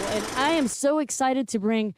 And I am so excited to bring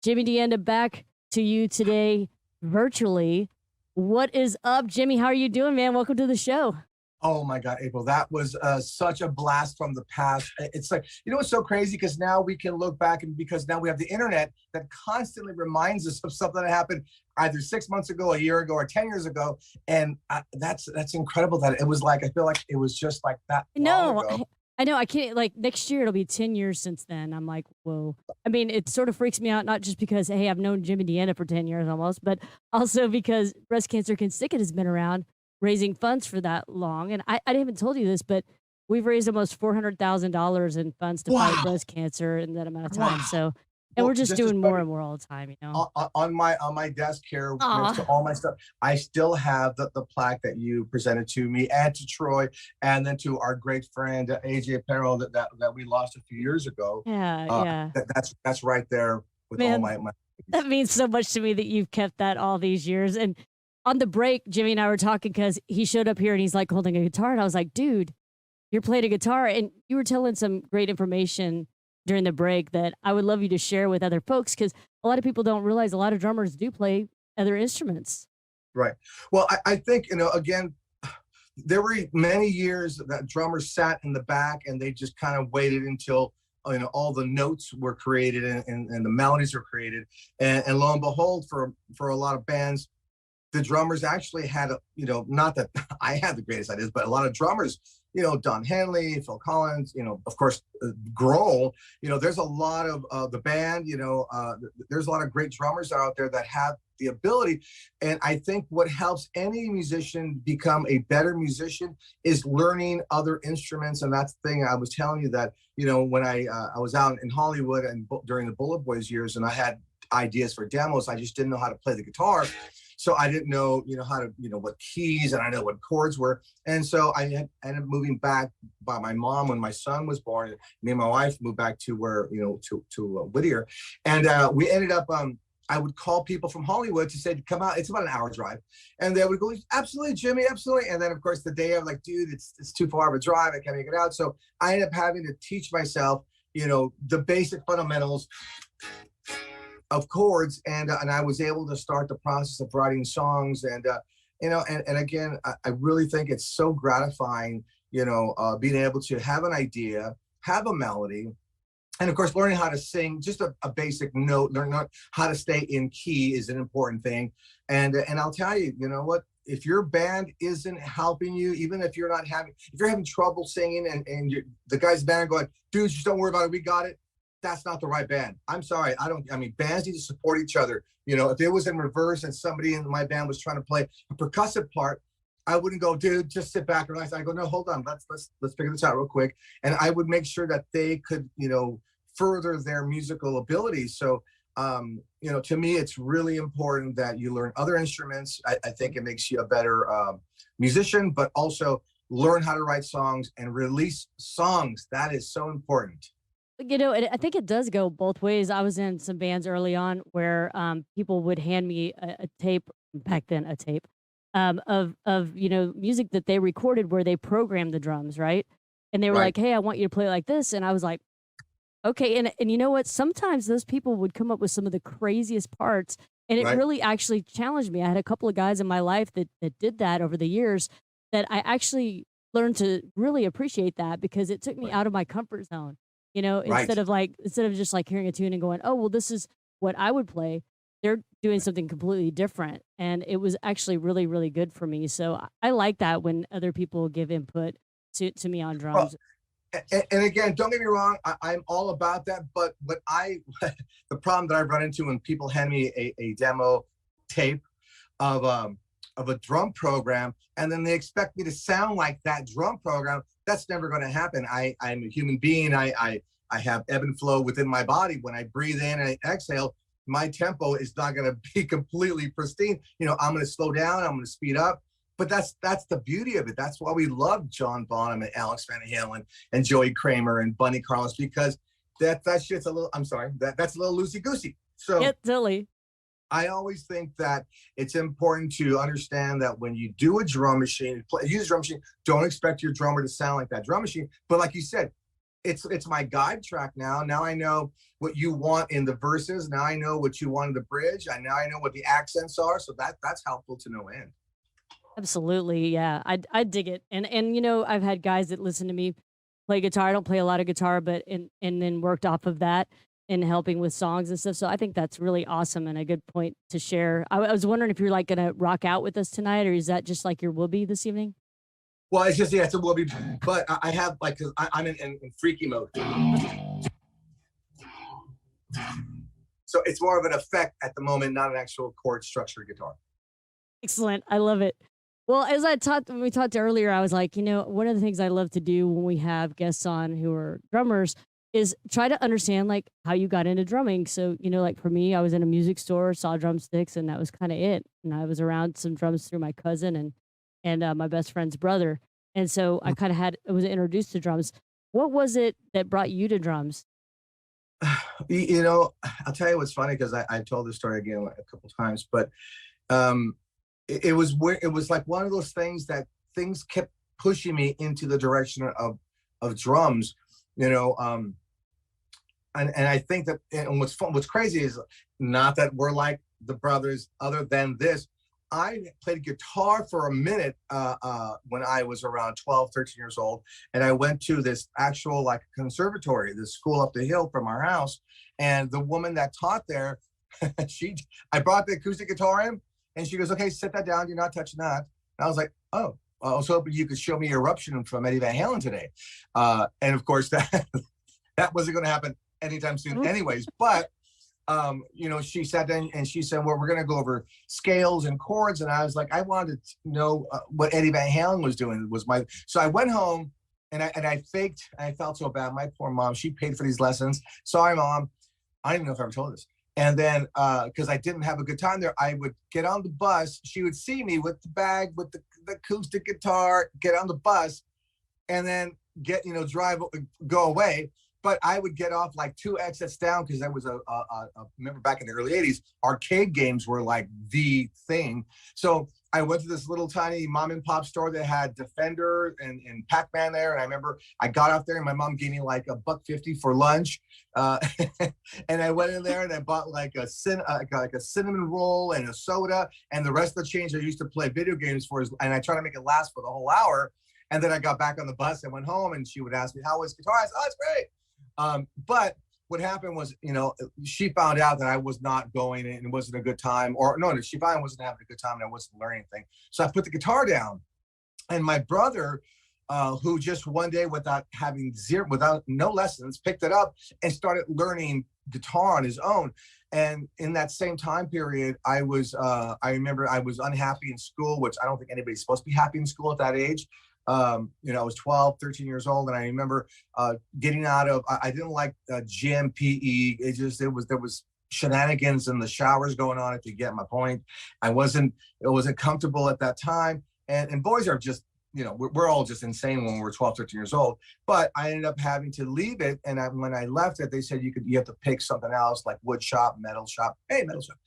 Jimmy DeAnda back to you today virtually. What is up, Jimmy? How are you doing, man? Welcome to the show. Oh my God, April, that was such a blast from the past. It's like, you know, what's so crazy? Because now we can look back, and because now we have the internet that constantly reminds us of something that happened either 6 months ago, a year ago, or 10 years ago. And that's incredible that it was like, I feel like it was just like that long No, ago. I know. I can't, like, next year it'll be 10 years since then. I'm like, whoa. I mean, it sort of freaks me out, not just because, hey, I've known Jimmy DeAnda for 10 years almost, but also because Breast Cancer Can Stick It has been around raising funds for that long. And I haven't told you this, but we've raised almost $400,000 in funds to fight Wow. breast cancer in that amount of time. Wow. So, and we're Well, just just as doing more funny. and more all the time, you know? On my desk here next to Aw. all my stuff, I still have the plaque that you presented to me and to Troy, and then to our great friend AJ Perro that we lost a few years ago. Yeah, yeah. That's right there with all Man, my that means so much to me that you've kept that all these years. And on the break, Jimmy and I were talking because he showed up here and he's like holding a guitar. And I was like, dude, you're playing a guitar. And you were telling some great information during the break that I would love you to share with other folks because a lot of people don't realize a lot of drummers do play other instruments. right. Well, I think, again, there were many years that drummers sat in the back and they just kind of waited until all the notes were created and the melodies were created, and lo and behold, for a lot of bands, the drummers actually had not that I had the greatest ideas, but a lot of drummers, Don Henley, Phil Collins, of course, Grohl, there's a lot of the band, there's a lot of great drummers out there that have the ability. And I think what helps any musician become a better musician is learning other instruments. And that's the thing I was telling you that, when I was out in Hollywood and during the BulletBoys years, and I had ideas for demos, I just didn't know how to play the guitar. So I didn't know, how to, what keys, and I know what chords were. And so ended up moving back by my mom when my son was born. Me and my wife moved back to where, to Whittier. And we ended up, I would call people from Hollywood to say, come out. It's about an hour drive. And they would go, absolutely, Jimmy, absolutely. And then, of course, the day I'm like, dude, it's too far of a drive. I can't make it out. So I ended up having to teach myself, the basic fundamentals of chords, and I was able to start the process of writing songs, and and again, I really think it's so gratifying, being able to have an idea, have a melody, and of course, learning how to sing, just a basic note, learning how to stay in key is an important thing, and I'll tell you, you know what? If your band isn't helping you, even if you're having trouble singing, and the guys in the band are going, dudes, just don't worry about it, we got it. That's not the right band. I'm sorry. Bands need to support each other. If it was in reverse and somebody in my band was trying to play a percussive part, I wouldn't go, dude, just sit back and relax. I go, no, hold on. Let's figure this out real quick. And I would make sure that they could, further their musical abilities. So, to me, it's really important that you learn other instruments. I think it makes you a better musician, but also learn how to write songs and release songs. That is so important. I think it does go both ways. I was in some bands early on where people would hand me a tape, back then a tape, of music that they recorded where they programmed the drums, right? And they were Right. like, "Hey, I want you to play like this," and I was like, "Okay." And you know what? Sometimes those people would come up with some of the craziest parts, and it Right. really actually challenged me. I had a couple of guys in my life that did that over the years that I actually learned to really appreciate that because it took me Right. out of my comfort zone. Right. Instead of just like hearing a tune and going, "Oh, well, this is what I would play." They're doing something completely different, and it was actually really, really good for me. So I like that when other people give input to me on Well, drums. and again, don't get me wrong, I'm all about that. But what the problem that I run into when people hand me a demo tape of a drum program, and then they expect me to sound like that drum program, that's never going to happen. I'm a human being. I have ebb and flow within my body. When I breathe in and I exhale, my tempo is not going to be completely pristine. I'm going to slow down. I'm going to speed up. But that's the beauty of it. That's why we love John Bonham and Alex Van Halen and Joey Kramer and Bunny Carlos, because that shit's a little. I'm sorry, that's a little loosey goosey. So Yeah, totally. I always think that it's important to understand that when you do a drum machine, use a drum machine, don't expect your drummer to sound like that drum machine. But like you said, it's my guide track now. Now I know what you want in the verses. Now I know what you want in the bridge. Now I know what the accents are. So that's helpful to no end. Absolutely, yeah. I dig it. And you know, I've had guys that listen to me play guitar. I don't play a lot of guitar, but and then worked off of that and helping with songs and stuff. So I think that's really awesome and a good point to share. I was wondering if you're like gonna rock out with us tonight, or is that just like your will be this evening? Well, it's just, yeah, it's a will be, but I have like, cause I'm in freaky mode. So it's more of an effect at the moment, not an actual chord structure guitar. Excellent. I love it. Well, as I talked when we talked earlier, I was like, you know, one of the things I love to do when we have guests on who are drummers is try to understand like how you got into drumming. So, you know, like for me, I was in a music store, saw drumsticks, and that was kind of it. And I was around some drums through my cousin and my best friend's brother. And so I kind of was introduced to drums. What was it that brought you to drums? You know, I'll tell you what's funny because I told this story again like a couple times, but um, it was where it was like one of those things that things kept pushing me into the direction of drums, you know. And I think that, and what's crazy is not that we're like the brothers, other than this. I played guitar for a minute when I was around 12, 13 years old. And I went to this actual like conservatory, this school up the hill from our house. And the woman that taught there, I brought the acoustic guitar in and she goes, okay, set that down. You're not touching that. And I was like, oh, I was hoping you could show me Eruption from Eddie Van Halen today. And of course that wasn't going to happen anytime soon anyways, but you know, she sat down and she said, well, we're going to go over scales and chords. And I was like, I wanted to know what Eddie Van Halen was doing. So I went home and I faked. I felt so bad. My poor mom, she paid for these lessons. Sorry, Mom. I don't even know if I ever told her this. And then, because I didn't have a good time there, I would get on the bus. She would see me with the bag, with the acoustic guitar, get on the bus, and then go away. But I would get off like 2 exits down because that was remember back in the early 80s, arcade games were like the thing. So I went to this little tiny mom and pop store that had Defender and Pac-Man there. And I remember I got off there and my mom gave me like $1.50 for lunch. And I went in there and I bought like a cinnamon roll and a soda. And the rest of the change I used to play video games for, and I tried to make it last for the whole hour. And then I got back on the bus and went home and she would ask me, how was guitar? I said, oh, it's great. But what happened was, you know, she found out that I was not going and it wasn't a good time, or no, she found I wasn't having a good time and I wasn't learning anything. So I put the guitar down, and my brother, who just one day without no lessons, picked it up and started learning guitar on his own. And in that same time period, I remember I was unhappy in school, which I don't think anybody's supposed to be happy in school at that age. You know, I was 12, 13 years old. And I remember getting out of, I didn't like gym, PE. There was shenanigans in the showers going on, if you get my point. It wasn't comfortable at that time. And boys are just, you know, we're all just insane when we're 12, 13 years old. But I ended up having to leave it. And when I left it, they said you have to pick something else like wood shop, metal shop. Hey, metal shop.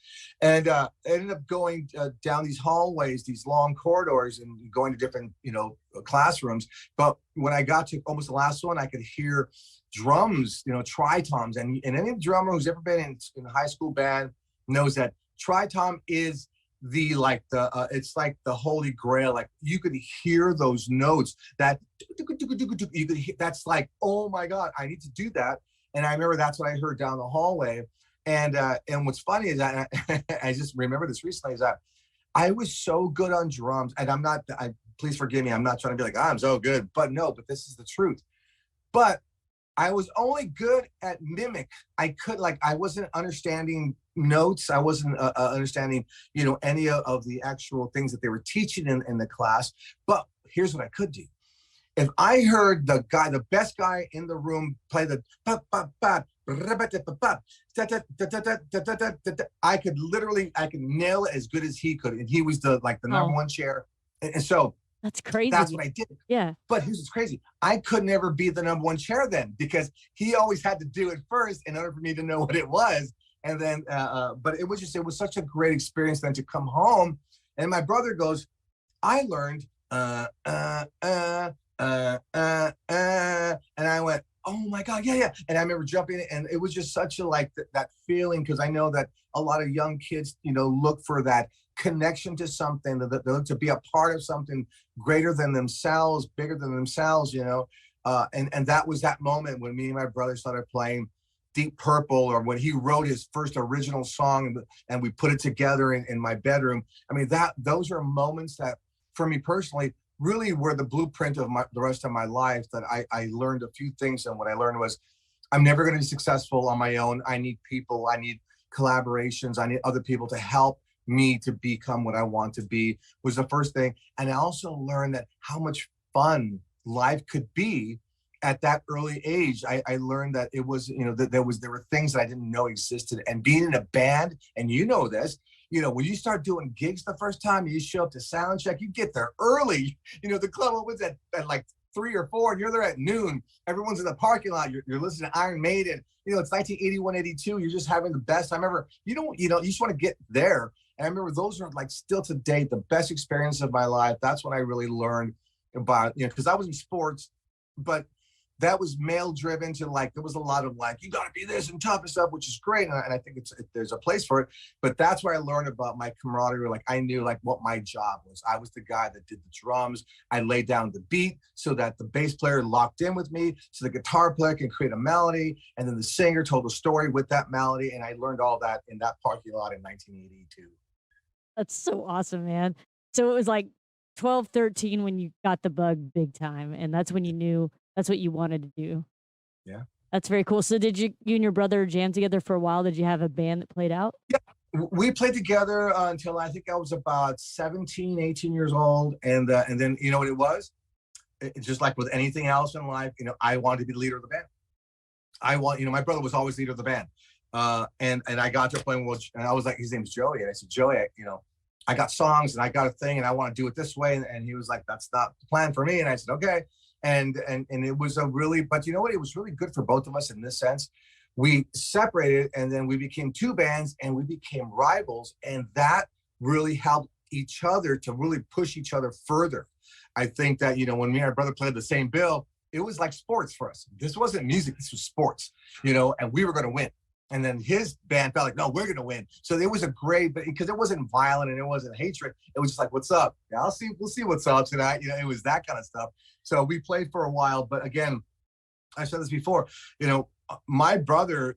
And I ended up going down these hallways, these long corridors, and going to different, you know, classrooms. But when I got to almost the last one, I could hear drums, you know, tri-toms. And any drummer who's ever been in a high school band knows that tri-tom is it's like the holy grail. Like you could hear those notes that you could hear, that's like, oh my God, I need to do that. And I remember that's what I heard down the hallway. And what's funny is that I just remember this recently, is that I was so good on drums, and please forgive me, I'm not trying to be like, I'm so good, but this is the truth. But I was only good at mimic. I wasn't understanding notes. I wasn't understanding, you know, any of the actual things that they were teaching in the class. But here's what I could do. If I heard the best guy in the room play the I could nail it as good as he could. And he was the number one chair. And so that's crazy. That's what I did. Yeah. But here's what's crazy. I could never be the number one chair then, because he always had to do it first in order for me to know what it was. And then, but it was such a great experience then to come home. And my brother goes, I learned, and I went, oh my God, yeah, yeah. And I remember jumping in, and it was just such a like that feeling, because I know that a lot of young kids, look for that connection to something, that they look to be a part of something greater than themselves, bigger than themselves. And that was that moment when me and my brother started playing Deep Purple, or when he wrote his first original song, and we put it together in my bedroom. I mean, those are moments that, for me personally, really were the blueprint of the rest of my life. That I learned a few things, and what I learned was, I'm never going to be successful on my own. I need people. I need collaborations. I need other people to help me to become what I want to be, was the first thing. And I also learned that how much fun life could be at that early age. I learned that it was, that there were things that I didn't know existed. And being in a band, and this, when you start doing gigs the first time, you show up to sound check, you get there early. The club opens at like 3 or 4, and you're there at noon. Everyone's in the parking lot. You're listening to Iron Maiden. It's 1981, 82. You're just having the best time ever. You just want to get there. And I remember those are like still to date the best experience of my life. That's when I really learned about, because I was in sports, but that was male driven to like, there was a lot of like, you got to be this and tough and stuff, which is great. And I think there's a place for it. But that's where I learned about my camaraderie. Like, I knew like what my job was. I was the guy that did the drums. I laid down the beat so that the bass player locked in with me, so the guitar player can create a melody, and then the singer told a story with that melody. And I learned all that in that parking lot in 1982. That's so awesome, man. So it was like 12, 13 when you got the bug big time, and that's when you knew that's what you wanted to do. Yeah. That's very cool. So did you and your brother jam together for a while? Did you have a band that played out? Yeah. We played together until I think I was about 17, 18 years old. And then, you know what it was? Just like with anything else in life, I wanted to be the leader of the band. My brother was always leader of the band. And I got to playing with, and I was like, his name's Joey. And I said, Joey, I got songs and I got a thing and I want to do it this way. And he was like, that's not the plan for me. And I said, okay. And it was but you know what? It was really good for both of us in this sense. We separated, and then we became two bands, and we became rivals. And that really helped each other to really push each other further. I think that, when me and my brother played the same bill, it was like sports for us. This wasn't music, this was sports, and we were going to win. And then his band felt like, no, we're going to win. So it was a great, because it wasn't violent and it wasn't hatred. It was just like, what's up? Yeah, we'll see what's up tonight. It was that kind of stuff. So we played for a while, but again, I said this before, my brother,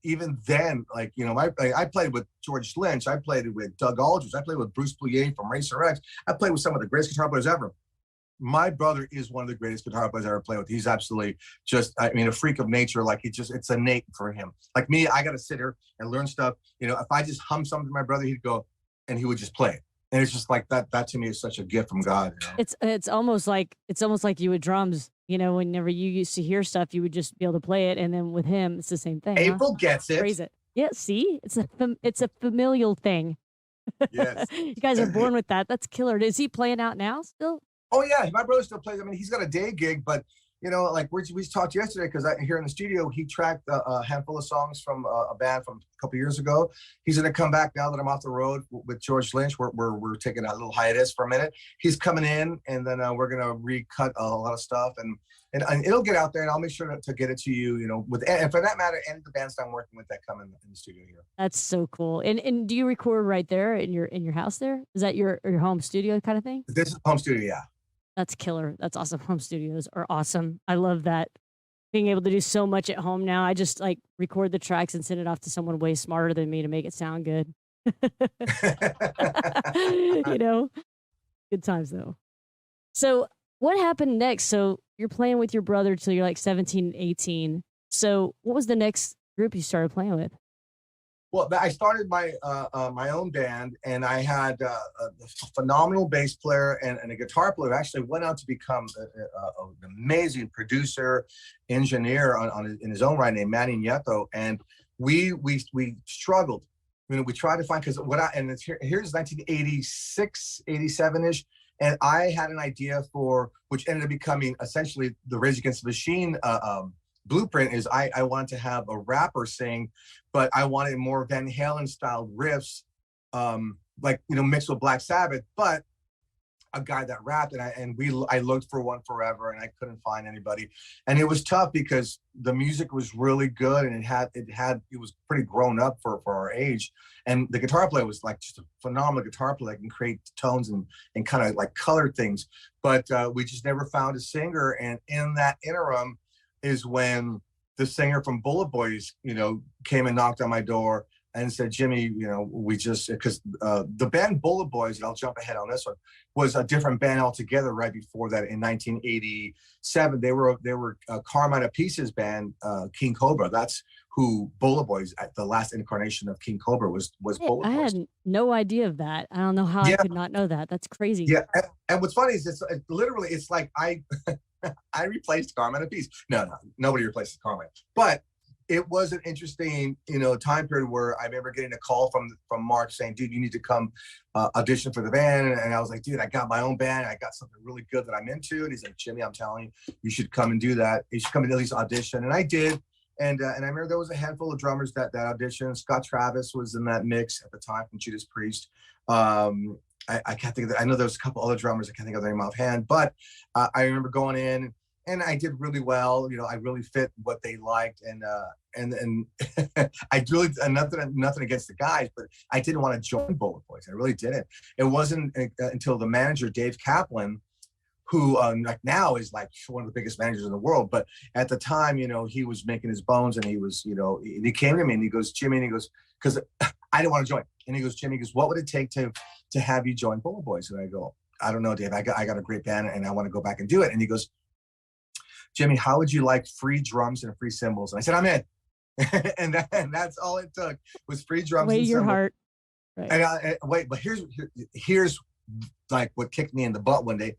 even then, like, I played with George Lynch. I played with Doug Aldrich. I played with Bruce Bouillet from Racer X. I played with some of the greatest guitar players ever. My brother is one of the greatest guitar players I ever played with. He's absolutely just, a freak of nature. Like, it's innate for him. Like me, I got to sit here and learn stuff. If I just hum something to my brother, he'd go and he would just play it. And it's just like that. That to me is such a gift from God. It's almost like you with drums. Whenever you used to hear stuff, you would just be able to play it, and then with him, it's the same thing. April gets it. Praise it. Yeah. See, it's a familial thing. Yes. You guys are born with that. That's killer. Is he playing out now still? Oh yeah, my brother still plays. He's got a day gig, but like we talked yesterday, because here in the studio, he tracked a handful of songs from a band from a couple years ago. He's going to come back now that I'm off the road with George Lynch. We're taking a little hiatus for a minute. He's coming in, and then we're going to recut a lot of stuff, and it'll get out there, and I'll make sure to get it to you. And for that matter, and the bands I'm working with that come in the studio here. That's so cool. And do you record right there in your house? There is that your home studio kind of thing? This is home studio, yeah. That's killer. That's awesome. Home studios are awesome. I love that. Being able to do so much at home now. I just like record the tracks and send it off to someone way smarter than me to make it sound good. Good times though. So what happened next? So you're playing with your brother till you're like 17, 18. So what was the next group you started playing with? Well, I started my my own band, and I had a phenomenal bass player and a guitar player who actually went out to become an amazing producer, engineer in his own right, named Manny Nieto. And we struggled. We tried to find, because here's 1986, 87-ish. And I had an idea which ended up becoming essentially the Rage Against the Machine blueprint. Is I wanted to have a rapper sing, but I wanted more Van Halen style riffs, mixed with Black Sabbath. But a guy that rapped, and I looked for one forever, and I couldn't find anybody, and it was tough because the music was really good, and it was pretty grown up for our age, and the guitar player was like just a phenomenal guitar player that can create tones and kind of like color things, but we just never found a singer, and in that interim is when the singer from BulletBoys, came and knocked on my door and said, Jimmy, because the band BulletBoys, and I'll jump ahead on this one, was a different band altogether right before that in 1987. They were Carmine Apice's band, King Cobra. That's who BulletBoys, the last incarnation of King Cobra was BulletBoys. I had no idea of that. I don't know how I could not know that. That's crazy. Yeah, and what's funny is it's like I I replaced Carmine Apiece. No, nobody replaces Carmine. But it was an interesting, time period where I remember getting a call from Mark saying, dude, you need to come audition for the band. And I was like, dude, I got my own band. I got something really good that I'm into. And he's like, Jimmy, I'm telling you, you should come and do that. You should come and at least audition. And I did. And I remember there was a handful of drummers that auditioned. Scott Travis was in that mix at the time from Judas Priest. I can't think of that. I know there was a couple other drummers. I can't think of their name offhand. But I remember going in, and I did really well. I really fit what they liked, and I really nothing against the guys, but I didn't want to join BulletBoys. I really didn't. It wasn't until the manager Dave Kaplan, who like now is like one of the biggest managers in the world, but at the time, he was making his bones, and he was, he came to me and he goes, Jimmy, and he goes, because I didn't want to join, and he goes, Jimmy, he goes, what would it take to have you join BulletBoys? And I go, I don't know, Dave. I got a great band, and I want to go back and do it. And he goes, Jimmy, how would you like free drums and free cymbals? And I said, I'm in. and that's all it took was free drums and cymbals. Your heart. Right. And wait, but here's like what kicked me in the butt one day.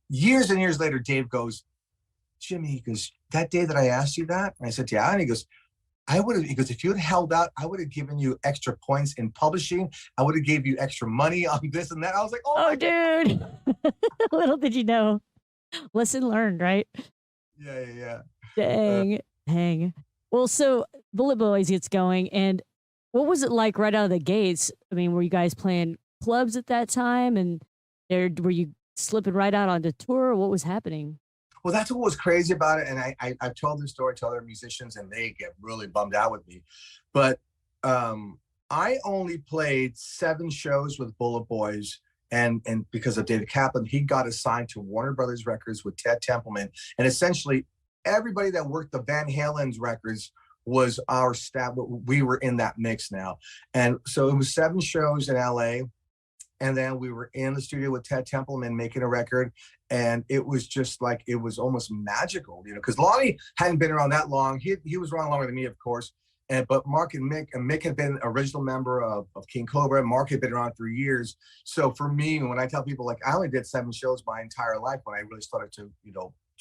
Years and years later, Dave goes, Jimmy, he goes, that day that I asked you that? And I said, yeah. And he goes, he goes, if you had held out, I would have given you extra points in publishing. I would have gave you extra money on this and that. I was like, oh dude. Little did you know. Lesson learned, right? Yeah. Dang. Well, so BulletBoys gets going, and what was it like right out of the gates? I mean, were you guys playing clubs at that time, and were you slipping right out onto tour? Or what was happening? Well, that's what was crazy about it, and I've told this story to other musicians, and they get really bummed out with me. But I only played 7 shows with BulletBoys. And because of David Kaplan, he got assigned to Warner Brothers Records with Ted Templeman. And essentially, everybody that worked the Van Halen's records was our staff. We were in that mix now. And so it was 7 shows in LA. And then we were in the studio with Ted Templeman making a record. And it was just like, it was almost magical, because Lonnie hadn't been around that long. He was around longer than me, of course. But Mark and Mick had been original member of King Cobra. Mark had been around for years. So for me, when I tell people, like, I only did 7 shows my entire life when I really started to,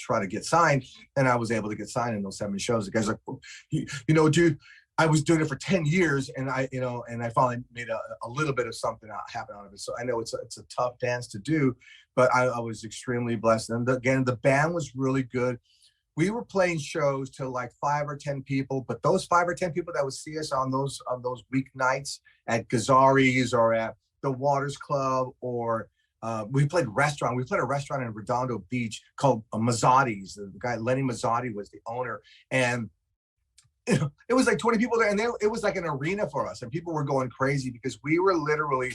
try to get signed, and I was able to get signed in those 7 shows. The guy's like, dude, I was doing it for 10 years, and I finally made a little bit of something happen out of it. So I know it's a tough dance to do, but I was extremely blessed. And again, the band was really good. We were playing shows to like 5 or 10 people, but those 5 or 10 people that would see us on those weeknights at Gazzari's or at the Waters Club, or we played restaurant. We played a restaurant in Redondo Beach called Mazzotti's. The guy Lenny Mazzotti was the owner, and it was like 20 people there, and it was like an arena for us, and people were going crazy because we were literally,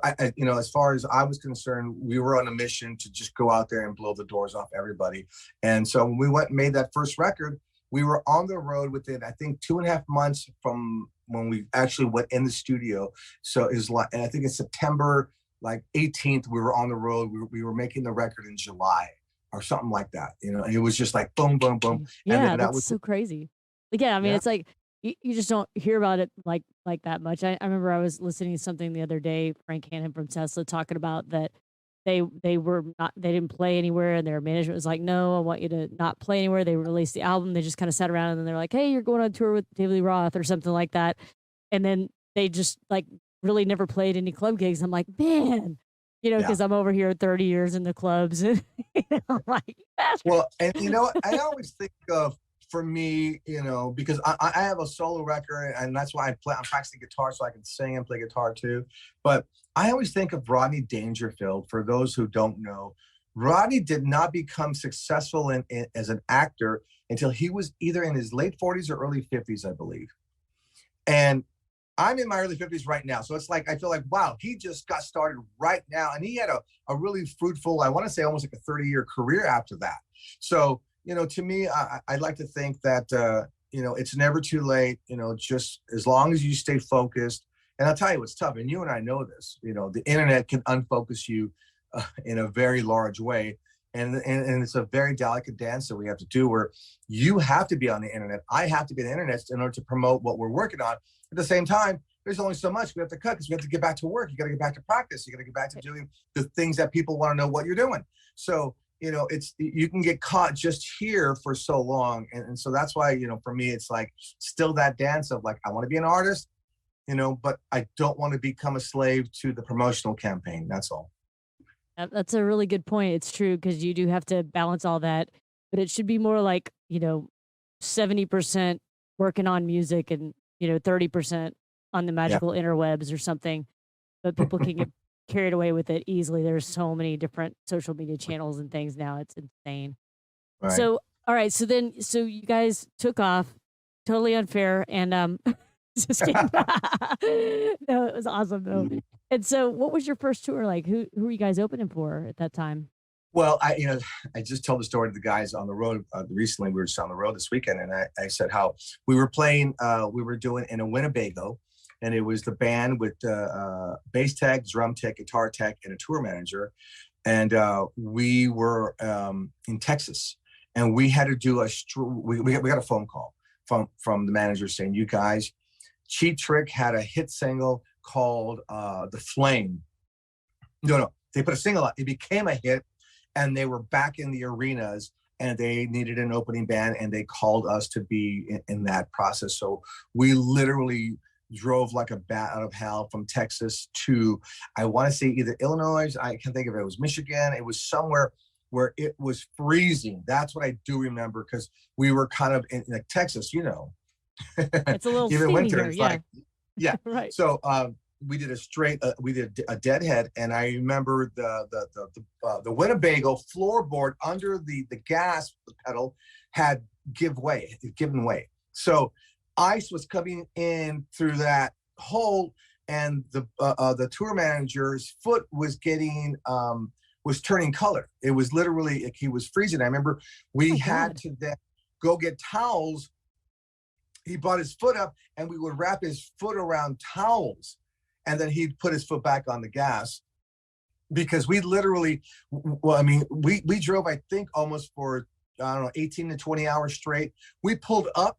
as far as I was concerned, we were on a mission to just go out there and blow the doors off everybody. And so when we went and made that first record, we were on the road within, I think, 2.5 months from when we actually went in the studio. So it was like, and I think it's September like 18th, we were on the road. We were making the record in July or something like that, and it was just like boom, boom, boom. Yeah, and then that was so crazy. Yeah, I mean, it's like you just don't hear about it like that much. I remember I was listening to something the other day, Frank Hannon from Tesla talking about that they didn't play anywhere, and their management was like, no, I want you to not play anywhere. They released the album. They just kind of sat around, and then they're like, hey, you're going on tour with David Lee Roth or something like that. And then they just like really never played any club gigs. I'm like, man, because I'm over here 30 years in the clubs. And I'm like, well, and I always think of for me, because I have a solo record, and that's why I'm practicing guitar so I can sing and play guitar too. But I always think of Rodney Dangerfield. For those who don't know, Rodney did not become successful as an actor until he was either in his late 40s or early 50s, I believe. And I'm in my early 50s right now. So it's like, I feel like, wow, he just got started right now. And he had a really fruitful, I want to say almost like a 30-year career after that. So, to me, I like to think that, it's never too late, just as long as you stay focused. And I'll tell you what's tough, and you and I know this, the internet can unfocus you in a very large way. And it's a very delicate dance that we have to do, where you have to be on the internet. I have to be on the internet in order to promote what we're working on. At the same time, there's only so much we have to cut because we have to get back to work. You got to get back to practice. You got to get back to doing the things that people want to know what you're doing. So, you can get caught just here for so long. And so that's why, for me, it's like still that dance of like, I want to be an artist, but I don't want to become a slave to the promotional campaign. That's all. That's a really good point. It's true because you do have to balance all that, but it should be more like, 70% working on music and, 30% on the Yeah. magical interwebs or something. But people can get carried away with it easily. There's so many different social media channels and things now. It's insane. Right. So, all right. So you guys took off, totally unfair. And, just kidding. No, it was awesome though. And so what was your first tour like? Who were you guys opening for at that time? Well, I just told the story to the guys on the road recently. We were just on the road this weekend, and I said how we were playing. We were doing in a Winnebago, and it was the band with bass tech, drum tech, guitar tech, and a tour manager. And we were in Texas, and we had to do we got a phone call from the manager saying, "You guys, Cheap Trick had a hit single called The Flame." No, they put a single out. It became a hit, and they were back in the arenas, and they needed an opening band, and they called us to be in that process. So we literally drove like a bat out of hell from Texas to, I want to say either Illinois, I can't think of it, it was Michigan. It was somewhere where it was freezing. That's what I do remember, because we were kind of in like Texas, It's a little even steamy winter, here. it's Yeah. like, yeah. Right. So we did we did a deadhead, and I remember the Winnebago floorboard under the gas pedal had given way. So ice was coming in through that hole, and the tour manager's foot was getting was turning color. It was literally, he was freezing. I remember we had to then go get towels. He brought his foot up, and we would wrap his foot around towels, and then he'd put his foot back on the gas, because we literally, well, I mean, we drove, I think, almost for, I don't know, 18 to 20 hours straight. We pulled up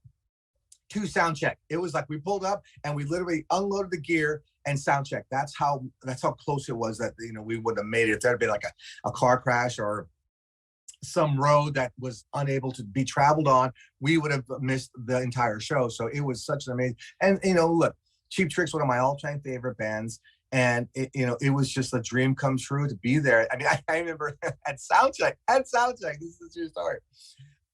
to sound check. It was like we pulled up and we literally unloaded the gear and sound check. That's how close it was that, we wouldn't have made it if there had been like a car crash or some road that was unable to be traveled on. We would have missed the entire show. So it was such an amazing, and look, Cheap Trick's one of my all-time favorite bands, and it was just a dream come true to be there. I mean, I remember at soundcheck, this is a true story.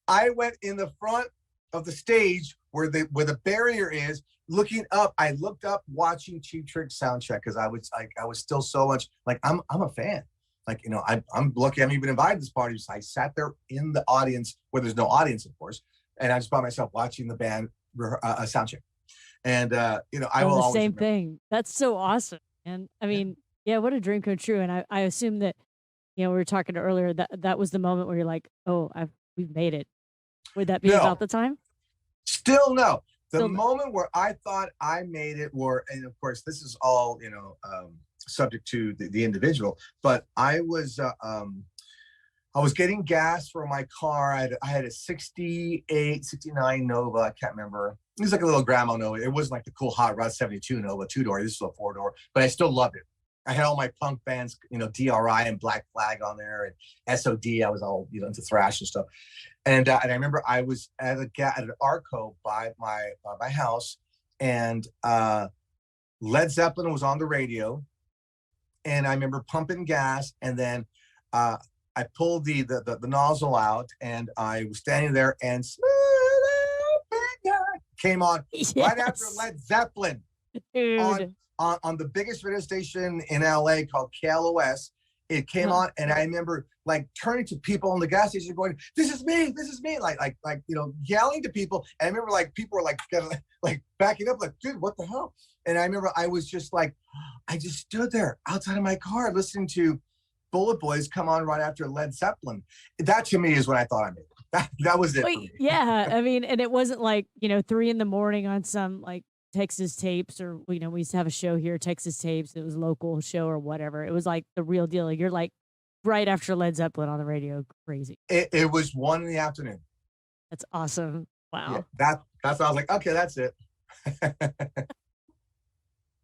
I went in the front of the stage where the barrier is, looking up. I looked up watching Cheap Trick soundcheck, because I was still so much like, I'm a fan. Like, I'm lucky I'm even invited to this party. So I sat there in the audience where there's no audience, of course, and I just by myself watching the band soundcheck. And I will the always same remember. thing. That's so awesome. And I mean, yeah, what a dream come true. And I assume that, we were talking earlier that was the moment where you're like, oh, we've made it. Would that be No, about the time? still no. The Still no. moment where I thought I made it and of course this is all subject to the individual, but I was getting gas for my car. I had a 68, 69 Nova. I can't remember. It was like a little grandma Nova. It wasn't like the cool Hot Rod 72 Nova 2-door. This is a 4-door, but I still loved it. I had all my punk bands, DRI and Black Flag on there, and SOD. I was all, into thrash and stuff. And I remember I was at an Arco by my house, and Led Zeppelin was on the radio, and I remember pumping gas, and then I pulled the nozzle out, and I was standing there, and Smooth came on right after Yes, Led Zeppelin on dude. on the biggest radio station in LA called KLOS. It came Uh, on, and I remember like turning to people on the gas station, going, this is me," like yelling to people. And I remember like people were like kind of like backing up, like, "Dude, what the hell?" And I remember I was just like, I just stood there outside of my car listening to Bullet Boys come on right after Led Zeppelin. That to me is when I thought I made it. That was it for Wait, me. yeah. I mean, and it wasn't like, 3 in the morning on some like Texas tapes or, we used to have a show here, Texas tapes. It was a local show or whatever. It was like the real deal. You're like right after Led Zeppelin on the radio. Crazy. It was 1 in the afternoon. That's awesome. Yeah, Wow. that's why I was like, okay, that's it.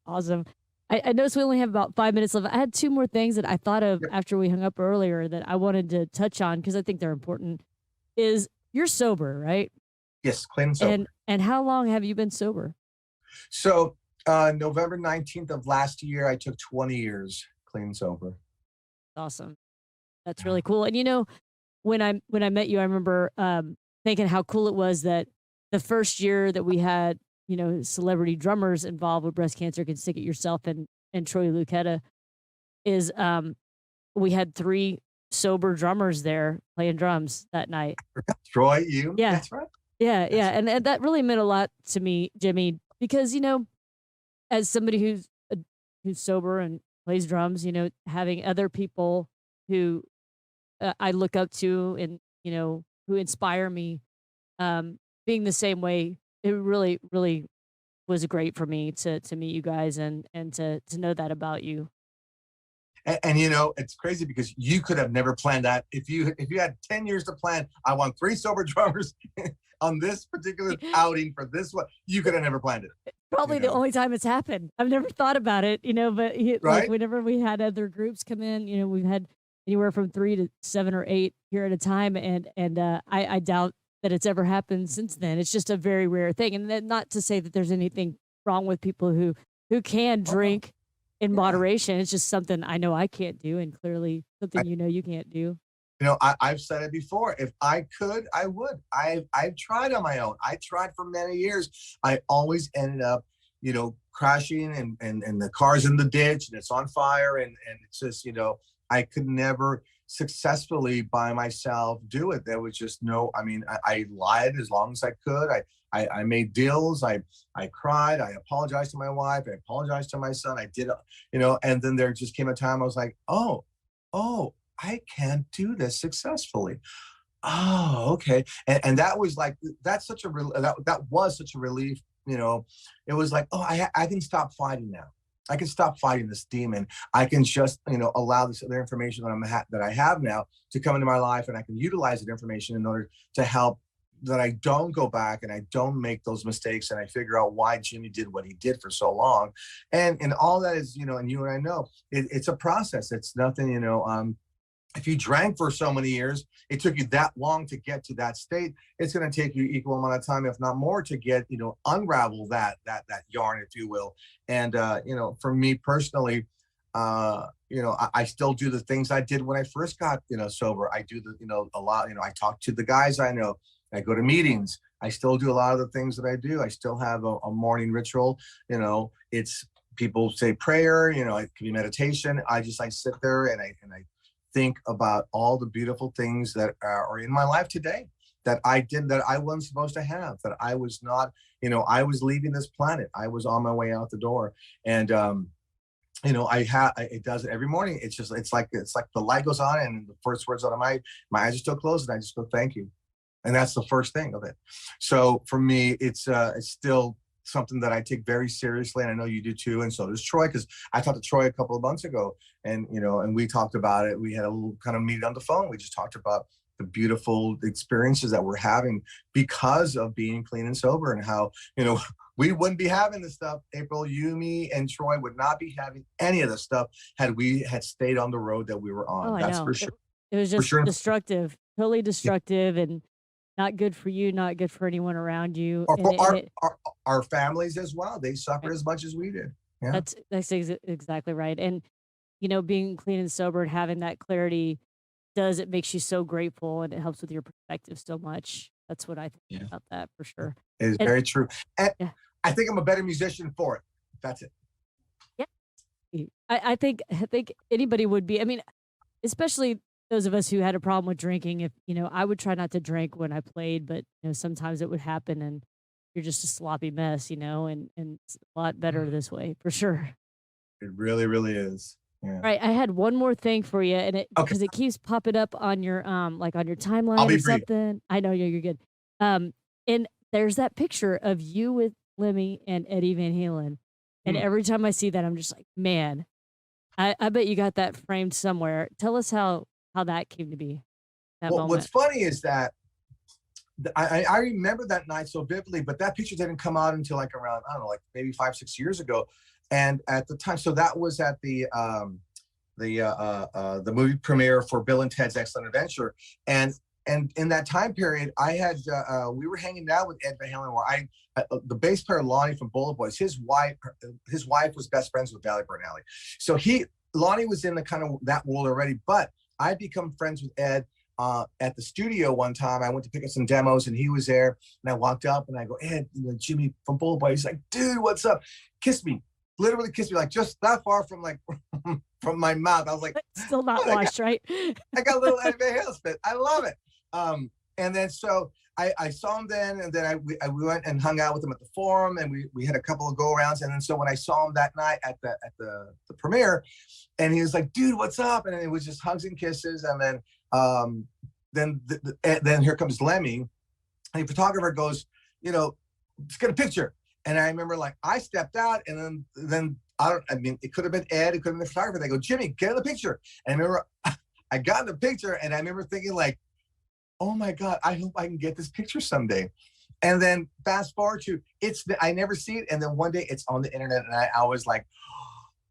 Awesome. I noticed we only have about 5 minutes left. I had two more things that I thought of Yep. after we hung up earlier that I wanted to touch on because I think they're important. Is you're sober, right? Yes, clean and sober. And how long have you been sober? So November 19th of last year, I took 20 years clean and sober. Awesome. That's really cool. And when I met you, I remember thinking how cool it was that the first year that we had, celebrity drummers involved with breast cancer, can stick it yourself and Troy Lucetta is we had three sober drummers there playing drums that night. Troy, you, Yeah. that's right. Yeah, That's yeah. right. And that really meant a lot to me, Jimmy, because, as somebody who's sober and plays drums, having other people who I look up to and, who inspire me, being the same way, it really, really was great for me to meet you guys and to know that about you. And it's crazy because you could have never planned that. If you had 10 years to plan, I want three sober drummers on this particular outing for this one, you could have never planned it, Probably you the know, only time it's happened. I've never thought about it, but like right? whenever we had other groups come in, we've had anywhere from 3 to 7 or 8 here at a time, and I doubt that it's ever happened since then. It's just a very rare thing, and then not to say that there's anything wrong with people who can Oh, drink in yeah. moderation. It's just something I know I can't do, and clearly something you can't do. I've said it before. If I could, I would. I've tried on my own. I tried for many years. I always ended up, crashing and the car's in the ditch and it's on fire and it's just, I could never successfully by myself do it. There was just no. I mean, I lied as long as I could. I made deals. I cried. I apologized to my wife. I apologized to my son. I did, and then there just came a time I was like, oh, I can't do this successfully. Oh, okay. And that was like that was such a relief. It was like, oh, I can stop fighting now. I can stop fighting this demon. I can just allow this other information that I have now to come into my life, and I can utilize that information in order to help that I don't go back and I don't make those mistakes and I figure out why Jimmy did what he did for so long. And all that is, and you and I know it's a process. It's nothing, if you drank for so many years, it took you that long to get to that state. It's going to take you equal amount of time, if not more, to get unravel that yarn, if you will. And for me personally, I still do the things I did when I first got sober. I do a lot. I talk to the guys I know. I go to meetings. I still do a lot of the things that I do. I still have a morning ritual. It's people say prayer. It can be meditation. I sit there and I think about all the beautiful things that are in my life today that I did that I wasn't supposed to have, that I was not, I was leaving this planet. I was on my way out the door. And it does it every morning. It's like the light goes on and the first words out of my eyes are still closed and I just go, thank you. And that's the first thing of it. So for me, it's still something that I take very seriously, and I know you do too, and so does Troy. Because I talked to Troy a couple of months ago, and and we talked about it. We had a little kind of meeting on the phone. We just talked about the beautiful experiences that we're having because of being clean and sober, and how we wouldn't be having this stuff. April, you, me, and Troy would not be having any of this stuff had we had stayed on the road that we were Oh, on. I That's know. for sure. It was For just sure. destructive, totally Yeah. destructive, and not good for you, not good for anyone around you. Or And for it, and it our families as well. They suffered right. as much as we did. Yeah. That's exactly right. And being clean and sober and having that clarity it makes you so grateful and it helps with your perspective so much. That's what I think Yeah, about that for sure. it is And very true. And yeah, I think I'm a better musician for it. That's it. yeah. I think anybody would be. I mean, especially those of us who had a problem with drinking. If I would try not to drink when I played, but sometimes it would happen, and you're just a sloppy mess, and it's a lot better this way for sure. It really, really is. Yeah. All right, I had one more thing for you, and it Okay, because it keeps popping up on your like on your I'll timeline be or brief. something. I know you're good. Um, and there's that picture of you with Lemmy and Eddie Van Halen, and Hmm. every time I see that, I'm just like, man, I bet you got that framed somewhere. Tell us how that came to be, that Well, what's moment. funny is that I remember that night so vividly, but that picture didn't come out until like around, I don't know, like maybe 5, 6 years ago. And at the time, so that was at the movie premiere for Bill and Ted's Excellent Adventure, and in that time period, I had we were hanging out with Ed Van Halen, where the bass player Lonnie from BulletBoys, his wife was best friends with Valley Bernali, so Lonnie was in the kind of that world already, but I'd become friends with Ed. At the studio one time, I went to pick up some demos, and he was there. And I walked up, and I go, Ed, Jimmy from BulletBoys. He's like, dude, what's up? Kiss me, literally kiss me, like just that far from like from my mouth. I was like, Still not oh, washed, right? I got a little Eddie Van Halen spit. I love it. And then so I saw him then, and then we went and hung out with him at the Forum, and we had a couple of go arounds. And then so when I saw him that night at the premiere, and he was like, "Dude, what's up?" And it was just hugs and kisses. And then here comes Lemmy, and the photographer goes, let's get a picture. And I remember like I stepped out, and then I mean, it could have been Ed, it could have been the photographer. They go, Jimmy, get in the picture. And I remember I got in the picture, and I remember thinking like, oh my God, I hope I can get this picture someday. And then fast forward to I never see it. And then one day it's on the internet, and I was like,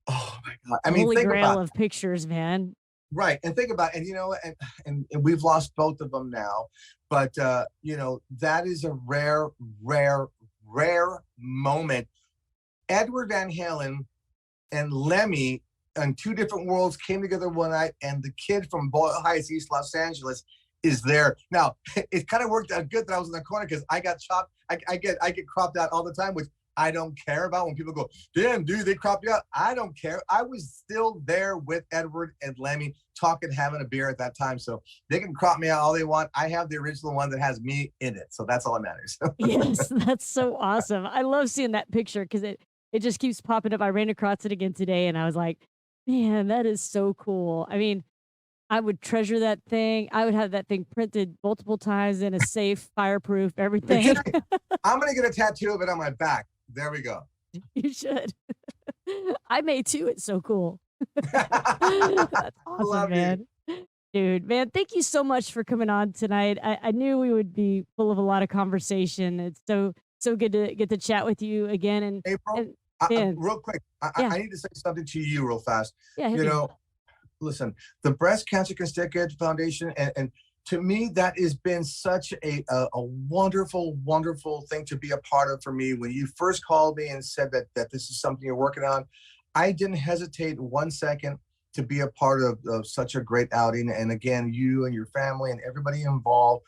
oh my God. I The mean, holy think grail about of pictures, man. right. And think about, and and we've lost both of them now, but that is a rare, rare, rare moment. Edward Van Halen and Lemmy in two different worlds came together one night, and the kid from Boyle Heights, East Los Angeles, is there. Now, it kind of worked out good that I was in the corner, because I got chopped. I get cropped out all the time, which I don't care about. When people go, damn, dude, they cropped you out. I don't care. I was still there with Edward and Lemmy talking, having a beer at that time. So they can crop me out all they want. I have the original one that has me in it. So that's all that matters. Yes, that's so awesome. I love seeing that picture because it just keeps popping up. I ran across it again today, and I was like, man, that is so cool. I mean, I would treasure that thing. I would have that thing printed multiple times in a safe, fireproof, You're everything. kidding. I'm going to get a tattoo of it on my back. There we go. You should. I may too. It's so cool. I That's awesome, love you. man. Dude, man, thank you so much for coming on tonight. I knew we would be full of a lot of conversation. It's so good to get to chat with you again. And April, and man, real quick, yeah, I need to say something to you real fast. yeah, hit You me. know, listen, the Breast Cancer Constitute Foundation, and to me, that has been such a wonderful, wonderful thing to be a part of for me. When you first called me and said that this is something you're working on, I didn't hesitate 1 second to be a part of such a great outing. And again, you and your family and everybody involved,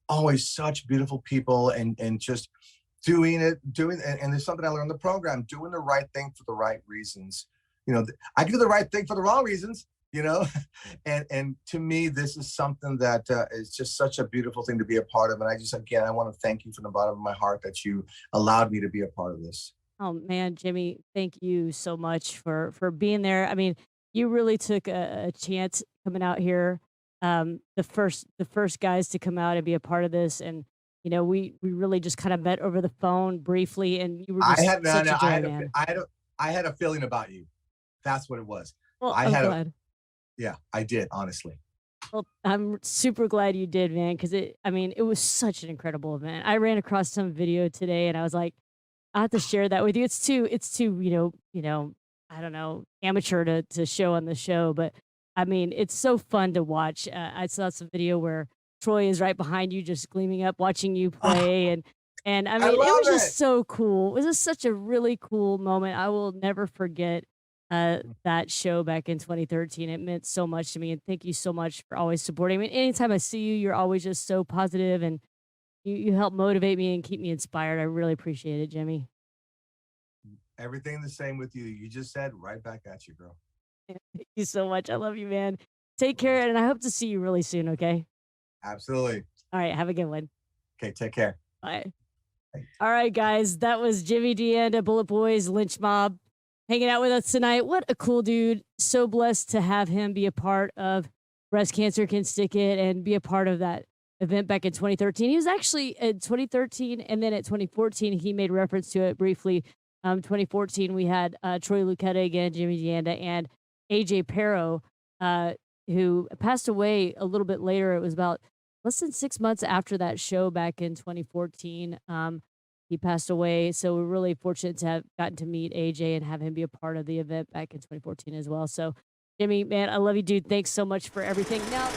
always such beautiful people, and just and there's something I learned in the program, doing the right thing for the right reasons. I can do the right thing for the wrong reasons, you know and to me, this is something that is just such a beautiful thing to be a part of. And I want to thank you from the bottom of my heart that you allowed me to be a part of this. Oh man, Jimmy, thank you so much for being there. I mean, you really took a chance coming out here. The first guys to come out and be a part of this, and we really just kind of met over the phone briefly, and you were I just had no, such a no, I joy, had a, man. I had a feeling about you. That's what it was. Well, I I'm had a, glad. yeah, I did, honestly. Well, I'm super glad you did, man, because I mean, it was such an incredible event. I ran across some video today, and I was like, I have to share that with you. It's too, I don't know, amateur to show on the show, but I mean, it's so fun to watch. I saw some video where Troy is right behind you, just gleaming up, watching you Oh, play, and I I mean, it was love it. just so cool. It was just such a really cool moment. I will never forget that show back in 2013. It meant so much to me, and thank you so much for always supporting me. Anytime I see you, you're always just so positive and You help motivate me and keep me inspired. I really appreciate it, Jimmy. Everything the same with you. You just said right back at you, girl. Thank you so much. I love you, man. Take care, and I hope to see you really soon. Okay. Absolutely. All right. Have a good one. Okay, take care. Bye. Bye. All right, guys. That was Jimmy Deanda, Bullet Boys, Lynch Mob, hanging out with us tonight. What a cool dude. So blessed to have him be a part of Breast Cancer Can Stick It and be a part of that event back in 2013. He was actually in 2013, and then at 2014, he made reference to it briefly. 2014, we had Troy Lucetta again, Jimmy Deanda, and AJ Pero, uh, who passed away a little bit later. It was about less than 6 months after that show back in 2014. He passed away. So we're really fortunate to have gotten to meet AJ and have him be a part of the event back in 2014 as well. So, Jimmy, man, I love you, dude. Thanks so much for everything. Now,